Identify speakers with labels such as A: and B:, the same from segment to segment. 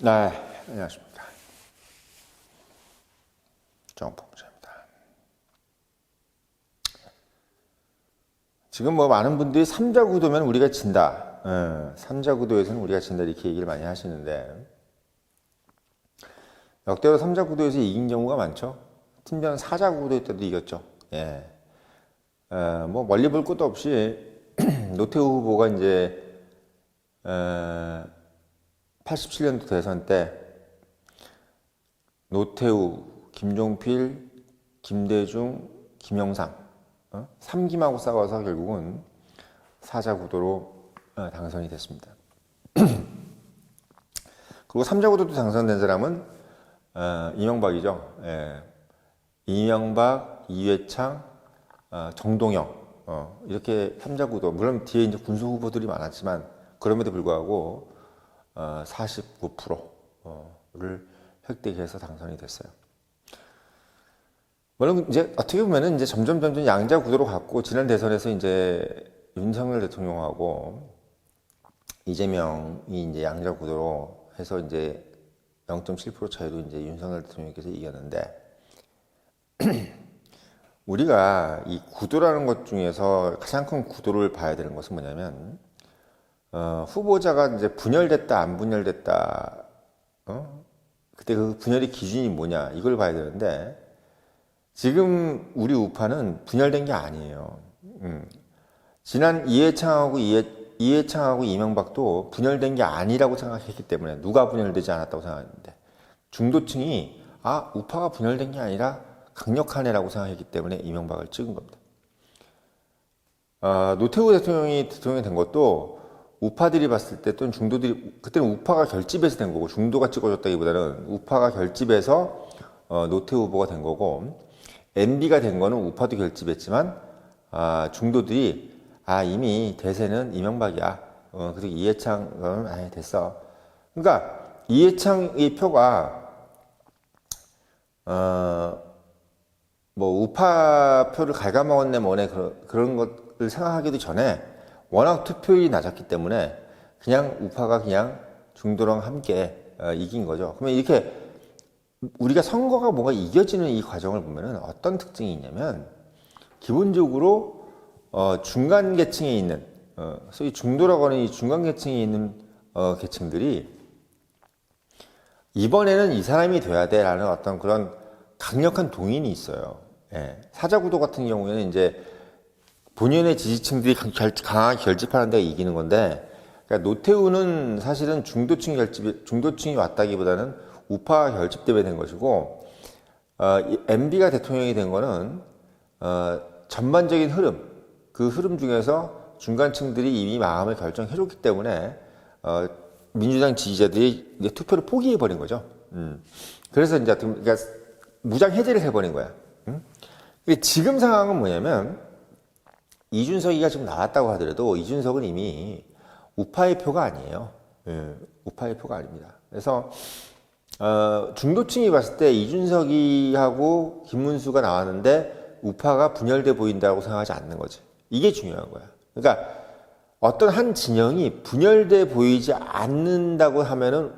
A: 네, 안녕하십니까. 정봉주입니다. 지금 뭐 많은 분들이 삼자구도면 우리가 진다. 삼자구도에서는 우리가 진다 이렇게 얘기를 많이 하시는데 역대로 삼자구도에서 이긴 경우가 많죠. 팀전 사자구도 때도 이겼죠. 예. 뭐 멀리 볼 것도 없이 노태우 후보가 이제 87년도 대선 때 노태우, 김종필, 김대중, 김영삼 3김하고 싸워서 결국은 사자구도로 당선이 됐습니다. 그리고 삼자구도도 당선된 사람은 이명박이죠. 예. 이명박, 이회창, 정동영 이렇게 삼자구도, 물론 뒤에 이제 군수 후보들이 많았지만 그럼에도 불구하고 49%를 획득해서 당선이 됐어요. 물론 이제 어떻게 보면은 이제 점점 양자 구도로 갔고, 지난 대선에서 이제 윤석열 대통령하고 이재명이 이제 양자 구도로 해서 이제 0.7% 차이로 이제 윤석열 대통령께서 이겼는데 우리가 이 구도라는 것 중에서 가장 큰 구도를 봐야 되는 것은 뭐냐면 후보자가 이제 분열됐다 안 분열됐다, 그때 그 분열의 기준이 뭐냐 이걸 봐야 되는데 지금 우리 우파는 분열된 게 아니에요. 지난 이해창하고 이명박도 분열된 게 아니라고 생각했기 때문에, 누가 분열되지 않았다고 생각했는데 중도층이 우파가 분열된 게 아니라 강력한 애라고 생각했기 때문에 이명박을 찍은 겁니다. 노태우 대통령이 된 것도 우파들이 봤을 때, 또는 중도들이, 그때는 우파가 결집해서 된 거고, 중도가 찍어줬다기보다는 우파가 결집해서 노태우 후보가 된 거고, MB가 된 거는 우파도 결집했지만 중도들이 이미 대세는 이명박이야. 그리고 이해창은 됐어. 그러니까 이해창의 표가 뭐 우파 표를 갉아먹었네 뭐네 그런 것을 생각하기도 전에 워낙 투표율이 낮았기 때문에 그냥 우파가 그냥 중도랑 함께 이긴 거죠. 그러면 이렇게 우리가 선거가 뭔가 이겨지는 이 과정을 보면은 어떤 특징이 있냐면, 기본적으로 중간 계층에 있는 소위 중도라고 하는 이 중간 계층에 있는 계층들이 이번에는 이 사람이 돼야 돼라는 어떤 그런 강력한 동인이 있어요. 예. 사자구도 같은 경우에는 이제 본연의 지지층들이 강하게 결집하는 데가 이기는 건데, 그러니까 노태우는 사실은 중도층이 왔다기보다는 우파 결집 때문에 된 것이고, MB가 대통령이 된 거는 전반적인 흐름, 그 흐름 중에서 중간층들이 이미 마음을 결정해줬기 때문에 민주당 지지자들이 이제 투표를 포기해버린 거죠. 그래서 이제 그러니까 무장 해제를 해버린 거야. 지금 상황은 뭐냐면, 이준석이가 지금 나왔다고 하더라도 이준석은 이미 우파의 표가 아니에요. 우파의 표가 아닙니다. 그래서 중도층이 봤을 때 이준석이하고 김문수가 나왔는데 우파가 분열돼 보인다고 생각하지 않는 거지. 이게 중요한 거야. 그러니까 어떤 한 진영이 분열돼 보이지 않는다고 하면은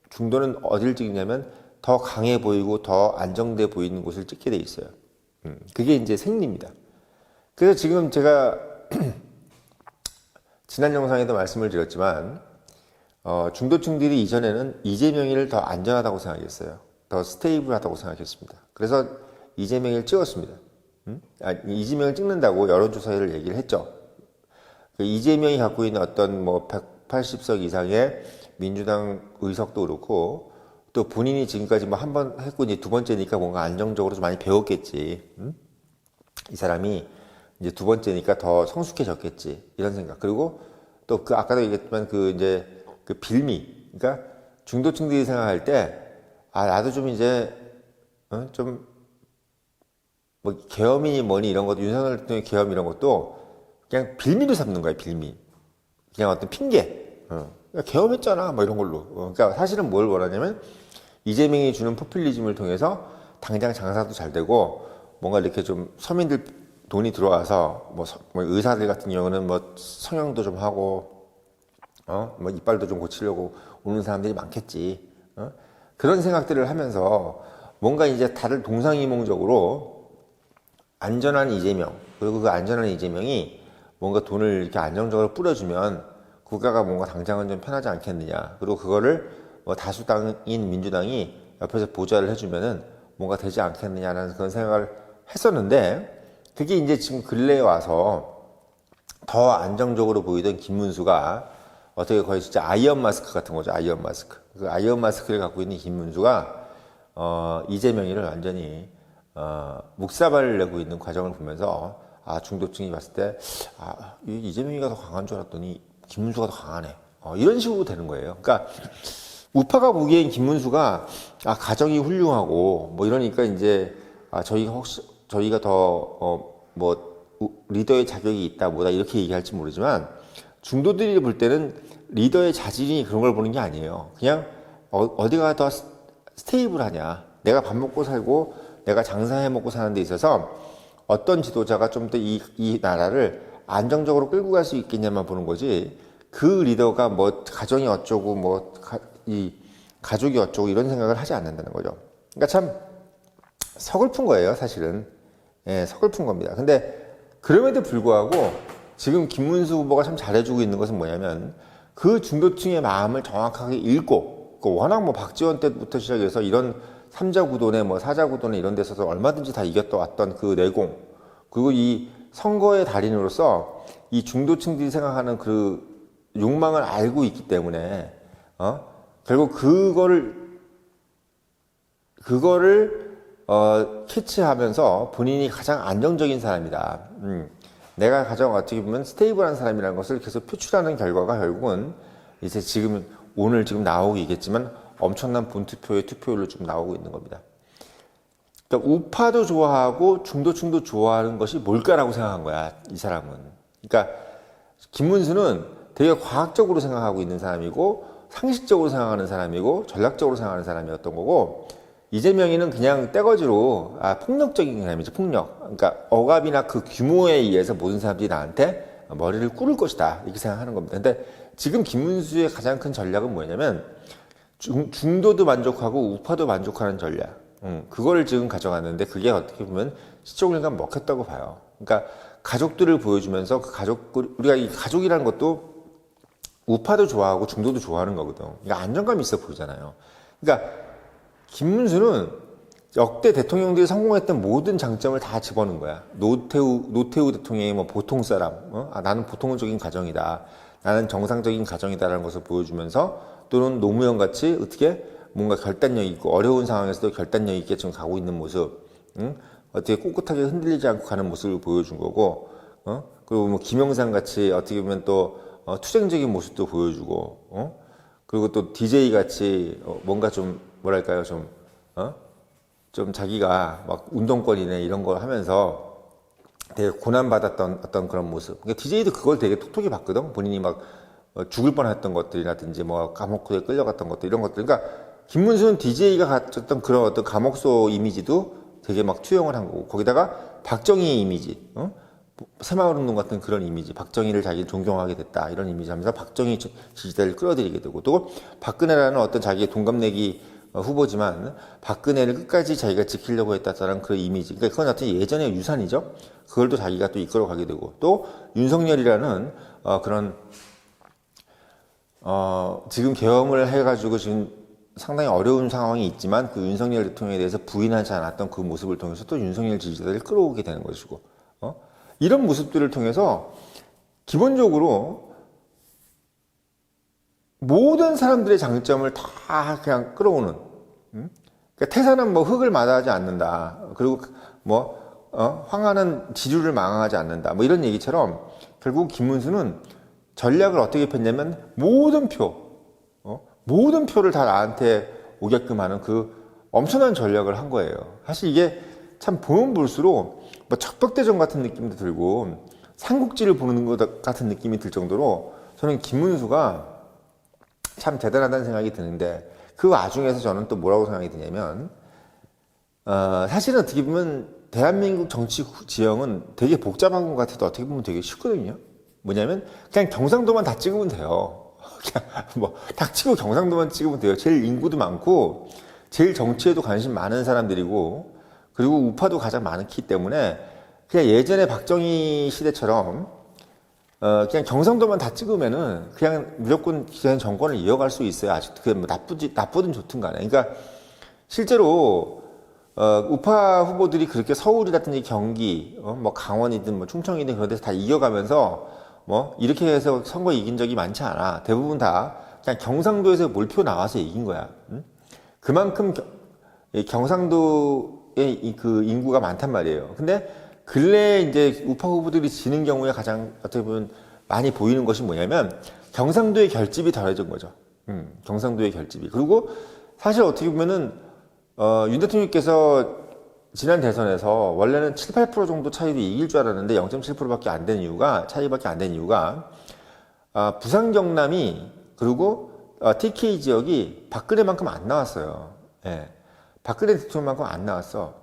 A: 중도는 어딜 찍냐면 더 강해 보이고 더 안정돼 보이는 곳을 찍게 돼 있어요. 그게 이제 생리입니다. 그래서 지금 제가 지난 영상에도 말씀을 드렸지만 중도층들이 이전에는 이재명이를 더 안전하다고 생각했어요. 더 스테이블하다고 생각했습니다. 그래서 이재명을 찍었습니다. 이재명을 찍는다고 여론조사를 얘기를 했죠. 이재명이 갖고 있는 어떤 뭐 180석 이상의 민주당 의석도 그렇고, 또 본인이 지금까지 뭐 한 번 했고 이제 두 번째니까 뭔가 안정적으로 좀 많이 배웠겠지. 이 사람이 이제 두 번째니까 더 성숙해졌겠지, 이런 생각. 그리고 또 그 아까도 얘기했지만 그 빌미, 그러니까 중도층들이 생각할 때 나도 좀 이제 좀 뭐 계엄이니 뭐니 이런 것도, 윤석열 대통령의 계엄 이런 것도 그냥 빌미로 삼는 거야. 빌미, 그냥 어떤 핑계. 그러니까 계엄했잖아 뭐 이런 걸로. 그러니까 사실은 뭘 원하냐면 이재명이 주는 포퓰리즘을 통해서 당장 장사도 잘 되고, 뭔가 이렇게 좀 서민들 돈이 들어와서 뭐 의사들 같은 경우는 뭐 성형도 좀 하고 뭐 이빨도 좀 고치려고 오는 사람들이 많겠지. 그런 생각들을 하면서 뭔가 이제 다들 동상이몽적으로 안전한 이재명, 그리고 그 안전한 이재명이 뭔가 돈을 이렇게 안정적으로 뿌려주면 국가가 뭔가 당장은 좀 편하지 않겠느냐. 그리고 그거를 뭐 다수당인 민주당이 옆에서 보좌를 해주면은 뭔가 되지 않겠느냐라는 그런 생각을 했었는데, 그게 이제 지금 근래에 와서 더 안정적으로 보이던 김문수가 어떻게 거의 진짜 아이언 마스크 같은 거죠. 아이언 마스크. 그 아이언 마스크를 갖고 있는 김문수가 이재명이를 완전히 묵사발을 내고 있는 과정을 보면서 중도층이 봤을 때 이재명이가 더 강한 줄 알았더니 김문수가 더 강하네. 이런 식으로 되는 거예요. 그러니까 우파가 보기엔 김문수가 가정이 훌륭하고 뭐 이러니까 이제 저희가 더 리더의 자격이 있다 뭐다 이렇게 얘기할지 모르지만, 중도들이 볼 때는 리더의 자질이 그런 걸 보는 게 아니에요. 그냥 어디가 더 스테이블하냐, 내가 밥 먹고 살고 내가 장사해 먹고 사는 데 있어서 어떤 지도자가 좀 더 이 나라를 안정적으로 끌고 갈 수 있겠냐만 보는 거지, 그 리더가 뭐 가정이 어쩌고 이 가족이 어쩌고 이런 생각을 하지 않는다는 거죠. 그러니까 참 서글픈 거예요, 사실은. 예, 서글픈 겁니다. 근데 그럼에도 불구하고 지금 김문수 후보가 참 잘해주고 있는 것은 뭐냐면, 그 중도층의 마음을 정확하게 읽고, 워낙 뭐 박지원 때부터 시작해서 이런 3자 구도네 뭐 4자 구도네 이런 데 있어서 얼마든지 다 이겼다 왔던 그 내공, 그리고 이 선거의 달인으로서 이 중도층들이 생각하는 그 욕망을 알고 있기 때문에 결국 그거를 캐치하면서 본인이 가장 안정적인 사람이다. 내가 가장 어떻게 보면 스테이블한 사람이라는 것을 계속 표출하는 결과가 결국은 이제 오늘 나오고 있겠지만 엄청난 본투표의 투표율로 지금 나오고 있는 겁니다. 그러니까 우파도 좋아하고 중도층도 좋아하는 것이 뭘까라고 생각한 거야, 이 사람은. 그러니까 김문수는 되게 과학적으로 생각하고 있는 사람이고, 상식적으로 생각하는 사람이고, 전략적으로 생각하는 사람이었던 거고, 이재명이는 그냥 떼거지로 폭력적인 사람이죠. 폭력. 그러니까 억압이나 그 규모에 의해서 모든 사람들이 나한테 머리를 꿇을 것이다, 이렇게 생각하는 겁니다. 근데 지금 김문수의 가장 큰 전략은 뭐냐면 중도도 만족하고 우파도 만족하는 전략. 그거를 지금 가져갔는데, 그게 어떻게 보면 시청률가 먹혔다고 봐요. 그러니까 가족들을 보여주면서 우리가 이 가족이라는 것도 우파도 좋아하고 중도도 좋아하는 거거든. 그러니까 안정감이 있어 보이잖아요. 그러니까 김문수는 역대 대통령들이 성공했던 모든 장점을 다 집어넣은 거야. 노태우 대통령이 뭐 보통 사람, 나는 보통적인 가정이다, 나는 정상적인 가정이다라는 것을 보여주면서, 또는 노무현 같이 어떻게 뭔가 결단력 있고 어려운 상황에서도 결단력 있게 지금 가고 있는 모습, 어떻게 꿋꿋하게 흔들리지 않고 가는 모습을 보여준 거고, 그리고 뭐 김영삼 같이 어떻게 보면 또 투쟁적인 모습도 보여주고, 그리고 또 DJ 같이 뭔가 좀 뭐랄까요, 좀 자기가 막 운동권이네 이런 걸 하면서 되게 고난받았던 어떤 그런 모습. 그러니까 DJ도 그걸 되게 톡톡히 봤거든. 본인이 막 죽을 뻔했던 것들이라든지 뭐 감옥소에 끌려갔던 것들, 이런 것들. 그러니까 김문수는 DJ가 가졌던 그런 어떤 감옥소 이미지도 되게 막 투영을 한 거고, 거기다가 박정희 이미지, 새마을운동 같은 그런 이미지, 박정희를 자기 존경하게 됐다 이런 이미지 하면서 박정희 지지자를 끌어들이게 되고, 또 박근혜라는 어떤 자기의 동갑내기 후보지만 박근혜를 끝까지 자기가 지키려고 했다라는 그런 이미지. 그러니까 그건 어떤 예전의 유산이죠. 그걸 또 자기가 또 이끌어가게 되고, 또 윤석열이라는 그런 지금 계엄을 해가지고 지금 상당히 어려운 상황이 있지만 그 윤석열 대통령에 대해서 부인하지 않았던 그 모습을 통해서 또 윤석열 지지자들을 끌어오게 되는 것이고, 이런 모습들을 통해서 기본적으로 모든 사람들의 장점을 다 그냥 끌어오는. 그러니까 태산은 뭐 흙을 마다하지 않는다. 그리고 황하는 지류를 망하지 않는다. 뭐 이런 얘기처럼 결국 김문수는 전략을 어떻게 폈냐면 모든 표를 다 나한테 오게끔 하는 그 엄청난 전략을 한 거예요. 사실 이게 참 보면 볼수록 뭐 척벽대전 같은 느낌도 들고 삼국지를 보는 것 같은 느낌이 들 정도로 저는 김문수가 참 대단하다는 생각이 드는데, 그 와중에서 저는 또 뭐라고 생각이 드냐면, 사실은 어떻게 보면 대한민국 정치 지형은 되게 복잡한 것 같아도 어떻게 보면 되게 쉽거든요. 뭐냐면 그냥 경상도만 다 찍으면 돼요. 그냥 뭐 닥치고 경상도만 찍으면 돼요. 제일 인구도 많고 제일 정치에도 관심 많은 사람들이고, 그리고 우파도 가장 많기 때문에 그냥 예전에 박정희 시대처럼 그냥 경상도만 다 찍으면은 그냥 무조건 그냥 정권을 이어갈 수 있어요. 아직도 그게 뭐 나쁘든 좋든 간에. 그러니까 실제로 우파 후보들이 그렇게 서울이라든지 경기, 뭐 강원이든 뭐 충청이든 그런 데서 다 이겨가면서 뭐 이렇게 해서 선거 이긴 적이 많지 않아. 대부분 다 그냥 경상도에서 몰표 나와서 이긴 거야. 응? 그만큼 경상도의 그 인구가 많단 말이에요. 근데 근래에 이제 우파 후보들이 지는 경우에 가장 어떻게 보면 많이 보이는 것이 뭐냐면 경상도의 결집이 덜해진 거죠. 경상도의 결집이. 그리고 사실 어떻게 보면은 윤 대통령께서 지난 대선에서 원래는 7, 8% 정도 차이로 이길 줄 알았는데 0.7%밖에 안 된 이유가 차이밖에 안 된 이유가 부산 경남이 그리고 TK 지역이 박근혜만큼 안 나왔어요. 예. 박근혜 대통령만큼 안 나왔어.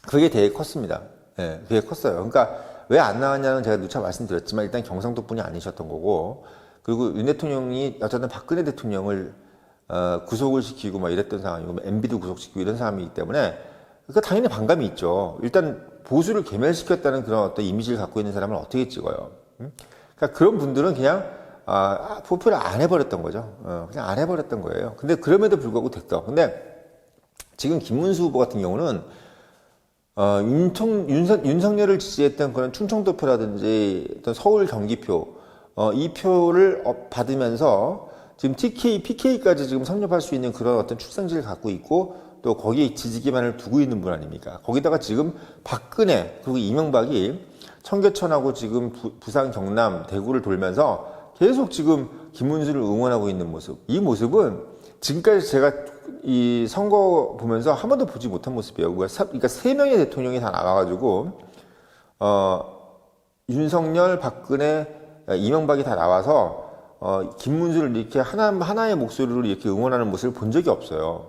A: 그게 되게 컸습니다. 예, 그게 컸어요. 그러니까 왜 안 나왔냐는 제가 누차 말씀드렸지만 일단 경상도뿐이 아니셨던 거고, 그리고 윤 대통령이 어쨌든 박근혜 대통령을 구속을 시키고 막 이랬던 상황이고, MB도 구속시키고 이런 사람이기 때문에 그러니까 당연히 반감이 있죠. 일단 보수를 괴멸시켰다는 그런 어떤 이미지를 갖고 있는 사람을 어떻게 찍어요? 그러니까 그런 분들은 그냥 포표를 안 해버렸던 거죠. 그냥 안 해버렸던 거예요. 근데 그럼에도 불구하고 됐어. 근데 지금 김문수 후보 같은 경우는 윤석열을 지지했던 그런 충청도표라든지 어떤 서울 경기표, 이 표를 받으면서 지금 TK, PK까지 지금 성립할 수 있는 그런 어떤 출생지를 갖고 있고 또 거기에 지지 기반을 두고 있는 분 아닙니까? 거기다가 지금 박근혜 그리고 이명박이 청계천하고 지금 부산, 경남, 대구를 돌면서 계속 지금 김문수를 응원하고 있는 모습. 이 모습은 지금까지 제가 이 선거 보면서 한 번도 보지 못한 모습이에요. 그러니까 세 명의 대통령이 다 나와가지고 윤석열, 박근혜, 이명박이 다 나와서 김문수를 이렇게 하나의 목소리로 이렇게 응원하는 모습을 본 적이 없어요.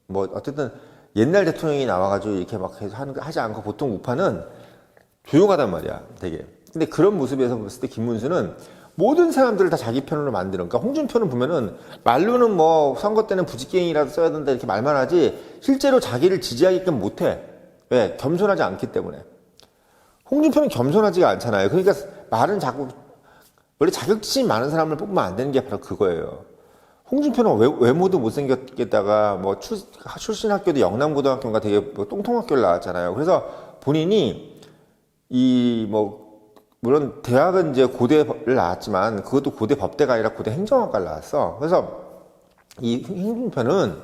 A: 뭐 어쨌든 옛날 대통령이 나와가지고 이렇게 막 하지 않고 보통 우파는 조용하단 말이야, 되게. 근데 그런 모습에서 봤을 때 김문수는 모든 사람들을 다 자기 편으로 만드는. 그러니까 홍준표는 보면은 말로는 뭐 선거 때는 부지깽이라도 써야 된다 이렇게 말만 하지 실제로 자기를 지지하게끔 못해. 왜? 겸손하지 않기 때문에. 홍준표는 겸손하지가 않잖아요. 그러니까 말은 자꾸 원래 자격지심이 많은 사람을 뽑으면 안 되는 게 바로 그거예요. 홍준표는 외모도 못생겼겠다가 뭐 출신 학교도 영남고등학교인가 되게 뭐 똥통학교를 나왔잖아요. 그래서 본인이 물론 대학은 이제 고대를 나왔지만 그것도 고대 법대가 아니라 고대 행정학과를 나왔어. 그래서 이 홍준표는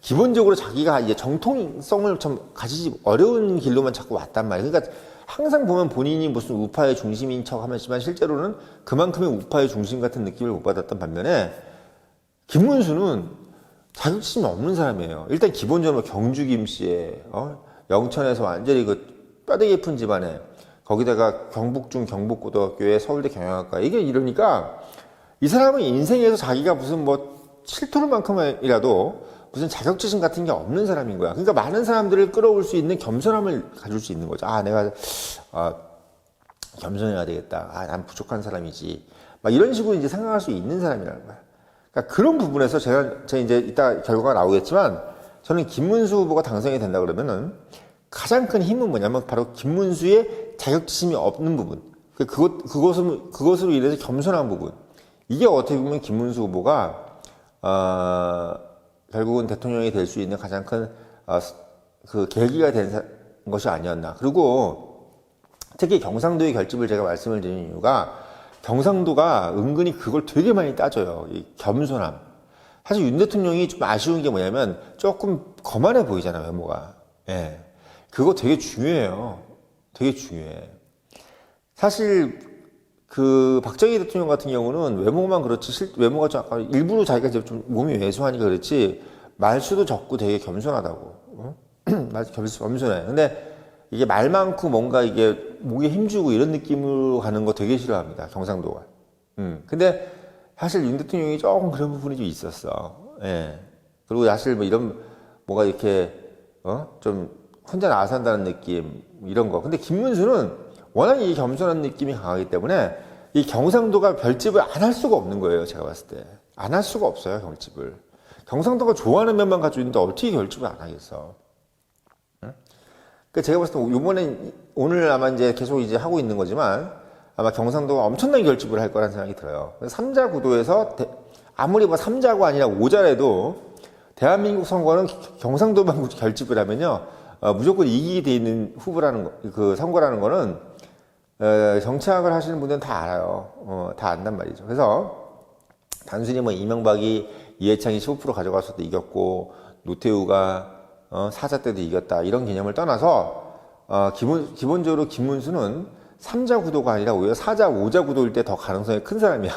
A: 기본적으로 자기가 이제 정통성을 좀 가지지 어려운 길로만 자꾸 왔단 말이에요. 그러니까 항상 보면 본인이 무슨 우파의 중심인 척 하지만 실제로는 그만큼의 우파의 중심 같은 느낌을 못 받았던 반면에 김문수는 자격지심이 없는 사람이에요. 일단 기본적으로 경주 김씨에 영천에서 완전히 그 뼈대기 깊은 집안에 거기다가 경북중 경북고등학교에 서울대 경영학과 이게 이러니까 이 사람은 인생에서 자기가 무슨 뭐 칠토를만큼이라도 무슨 자격지심 같은 게 없는 사람인 거야. 그러니까 많은 사람들을 끌어올 수 있는 겸손함을 가질 수 있는 거죠. 내가 겸손해야 되겠다. 난 부족한 사람이지. 막 이런 식으로 이제 생각할 수 있는 사람이라는 거야. 그러니까 그런 부분에서 제가 이제 이따 결과가 나오겠지만 저는 김문수 후보가 당선이 된다 그러면은 가장 큰 힘은 뭐냐면 바로 김문수의 자격지심이 없는 부분. 그것으로 인해서 겸손한 부분. 이게 어떻게 보면 김문수 후보가 결국은 대통령이 될 수 있는 가장 큰 그 계기가 된 것이 아니었나. 그리고 특히 경상도의 결집을 제가 말씀을 드리는 이유가 경상도가 은근히 그걸 되게 많이 따져요. 이 겸손함. 사실 윤 대통령이 좀 아쉬운 게 뭐냐면 조금 거만해 보이잖아요, 외모가. 예. 그거 되게 중요해요. 되게 중요해. 사실 그 박정희 대통령 같은 경우는 외모만 그렇지 외모가 좀 일부러 자기가 좀 몸이 왜소하니까 그렇지 말수도 적고 되게 겸손하다고. 겸손해. 근데 이게 말 많고 뭔가 이게 목에 힘주고 이런 느낌으로 가는 거 되게 싫어합니다. 경상도가. 근데 사실 윤 대통령이 조금 그런 부분이 좀 있었어. 예. 그리고 사실 뭐 이런 뭐가 이렇게 좀 혼자 나와 산다는 느낌 이런 거. 근데 김문수는 워낙 이 겸손한 느낌이 강하기 때문에 이 경상도가 별집을 안 할 수가 없는 거예요. 제가 봤을 때. 안 할 수가 없어요. 결집을. 경상도가 좋아하는 면만 가지고 있는데 어떻게 결집을 안 하겠어? 응? 그러니까 제가 봤을 때 요번에 오늘 아마 이제 계속 이제 하고 있는 거지만 아마 경상도가 엄청나게 결집을 할 거라는 생각이 들어요. 3자 구도에서 아무리 뭐 3자가 아니라 5자라도 대한민국 선거는 경상도만 결집을 하면요. 무조건 이기게 돼 있는 후보라는 거, 그 선거라는 거는 정치학을 하시는 분들은 다 알아요. 다 안단 말이죠. 그래서 단순히 뭐 이명박이 이해창이 15% 가져갔을 때 이겼고 노태우가 사자 때도 이겼다 이런 개념을 떠나서 기본적으로 김문수는 3자 구도가 아니라 오히려 4자, 5자 구도일 때 더 가능성이 큰 사람이야.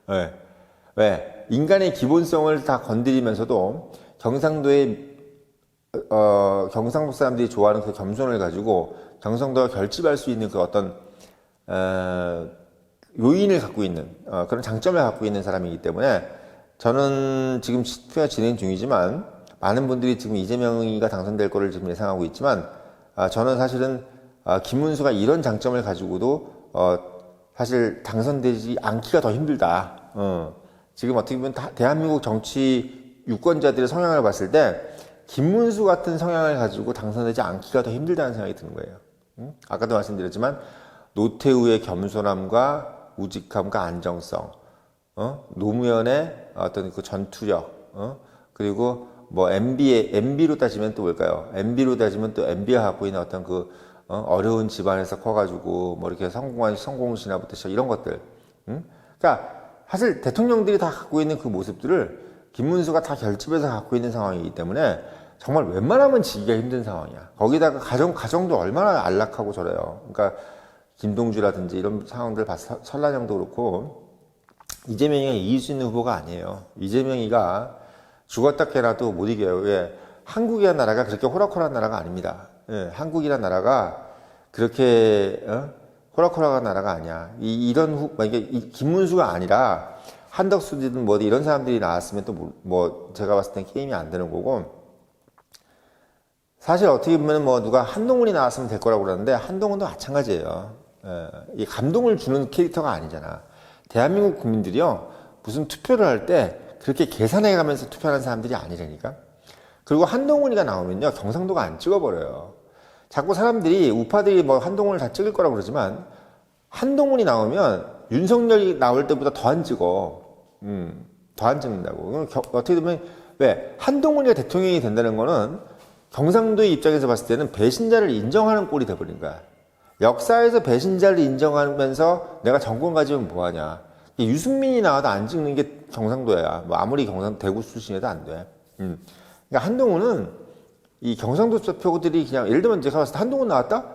A: 왜? 왜? 인간의 기본성을 다 건드리면서도 경상도 사람들이 좋아하는 그 겸손을 가지고 경상도가 결집할 수 있는 그 어떤 요인을 갖고 있는 그런 장점을 갖고 있는 사람이기 때문에 저는 지금 투표가 진행 중이지만 많은 분들이 지금 이재명이가 당선될 거를 지금 예상하고 있지만 저는 사실은 김문수가 이런 장점을 가지고도 사실 당선되지 않기가 더 힘들다. 지금 어떻게 보면 대한민국 정치 유권자들의 성향을 봤을 때 김문수 같은 성향을 가지고 당선되지 않기가 더 힘들다는 생각이 드는 거예요. 아까도 말씀드렸지만 노태우의 겸손함과 우직함과 안정성, 노무현의 어떤 그 전투력, 그리고 뭐 MB로 따지면 또 뭘까요? MB로 따지면 또 MB가 갖고 있는 어떤 그 어려운 집안에서 커가지고 뭐 이렇게 성공한 성공신화부터 시작 이런 것들. 그러니까 사실 대통령들이 다 갖고 있는 그 모습들을 김문수가 다 결집해서 갖고 있는 상황이기 때문에 정말 웬만하면 지기가 힘든 상황이야. 거기다가 가정도 얼마나 안락하고 저래요. 그러니까 김동주라든지 이런 상황들 설란형도 그렇고 이재명이가 이길 수 있는 후보가 아니에요. 이재명이가 죽었다 깨라도 못 이겨요. 왜? 한국이라는 나라가 그렇게 호락호락한 나라가 아닙니다. 예, 한국이라는 나라가 그렇게 호락호락한 나라가 아니야. 만약에 김문수가 아니라 한덕수든 뭐 이런 사람들이 나왔으면 또 뭐 제가 봤을 땐 게임이 안 되는 거고 사실 어떻게 보면 뭐 누가 한동훈이 나왔으면 될 거라고 그러는데 한동훈도 마찬가지예요. 이 감동을 주는 캐릭터가 아니잖아. 대한민국 국민들이요 무슨 투표를 할 때 그렇게 계산해 가면서 투표하는 사람들이 아니라니까. 그리고 한동훈이가 나오면요 경상도가 안 찍어버려요. 자꾸 사람들이 우파들이 뭐 한동훈을 다 찍을 거라고 그러지만 한동훈이 나오면 윤석열이 나올 때보다 더 안 찍어. 더 안 찍는다고. 어떻게 보면 왜 한동훈이가 대통령이 된다는 거는 경상도의 입장에서 봤을 때는 배신자를 인정하는 꼴이 돼버린 거야. 역사에서 배신자를 인정하면서 내가 정권 가지면 뭐하냐. 유승민이 나와도 안 찍는 게 경상도야. 뭐 아무리 대구 출신이라도 안 돼. 그러니까 한동훈은 이 경상도 표들이 그냥 예를 들면 제가 봤을 때 한동훈 나왔다?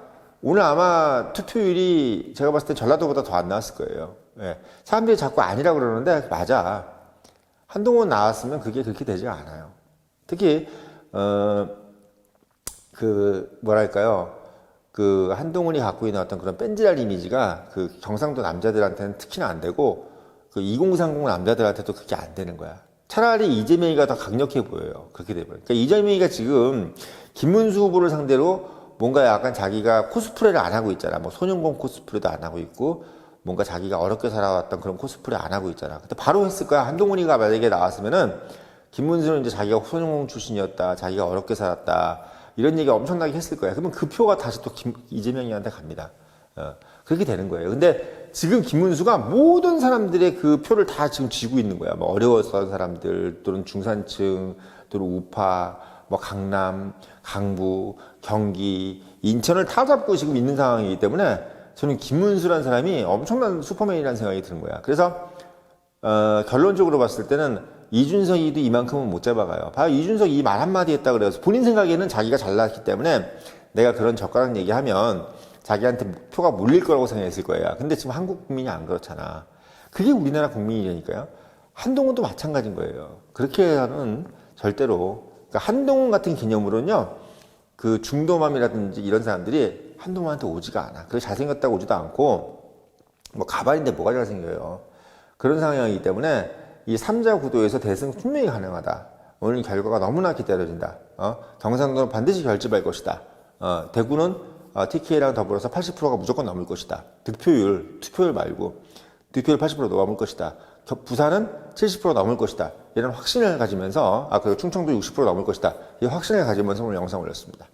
A: 오늘 아마 투표율이 제가 봤을 때 전라도보다 더 안 나왔을 거예요. 예. 사람들이 자꾸 아니라고 그러는데 맞아. 한동훈 나왔으면 그게 그렇게 되지 않아요. 특히 그 한동훈이 갖고 있는 어떤 그런 뺀질할 이미지가 그 경상도 남자들한테는 특히나 안 되고 그 2030 남자들한테도 그게 안 되는 거야. 차라리 이재명이가 더 강력해 보여요. 그렇게 돼버려요. 그러니까 이재명이가 지금 김문수 후보를 상대로 뭔가 약간 자기가 코스프레를 안 하고 있잖아. 뭐 소년공 코스프레도 안 하고 있고 뭔가 자기가 어렵게 살아왔던 그런 코스프레 안 하고 있잖아. 근데 바로 했을 거야. 한동훈이가 만약에 나왔으면은 김문수는 이제 자기가 소년공 출신이었다. 자기가 어렵게 살았다. 이런 얘기 엄청나게 했을 거야. 그러면 그 표가 다시 또 이재명이한테 갑니다. 그렇게 되는 거예요. 근데 지금 김문수가 모든 사람들의 그 표를 다 지금 쥐고 있는 거야. 뭐 어려웠던 사람들, 또는 중산층, 또는 우파, 뭐 강남, 강부, 경기, 인천을 다 잡고 지금 있는 상황이기 때문에 저는 김문수라는 사람이 엄청난 슈퍼맨이라는 생각이 드는 거야. 그래서 결론적으로 봤을 때는 이준석이도 이만큼은 못 잡아가요. 봐요. 이준석이 이 말 한마디 했다 그래서 본인 생각에는 자기가 잘났기 때문에 내가 그런 젓가락 얘기하면 자기한테 표가 몰릴 거라고 생각했을 거예요. 근데 지금 한국 국민이 안 그렇잖아. 그게 우리나라 국민이라니까요. 한동훈도 마찬가지인 거예요. 그렇게 해서는 절대로 그러니까 한동훈 같은 개념으로는요. 그 중도맘이라든지 이런 사람들이 한동훈한테 오지가 않아. 그게 잘생겼다고 오지도 않고 뭐 가발인데 뭐가 잘생겨요. 그런 상황이기 때문에 이 3자 구도에서 대승 분명히 가능하다. 오늘 결과가 너무나 기다려진다. 경상도는 반드시 결집할 것이다. 대구는 TK랑 더불어서 80%가 무조건 넘을 것이다. 투표율 말고 득표율 80% 넘을 것이다. 부산은 70% 넘을 것이다. 이런 확신을 가지면서 그리고 충청도 60% 넘을 것이다. 이 확신을 가지면서 오늘 영상 올렸습니다.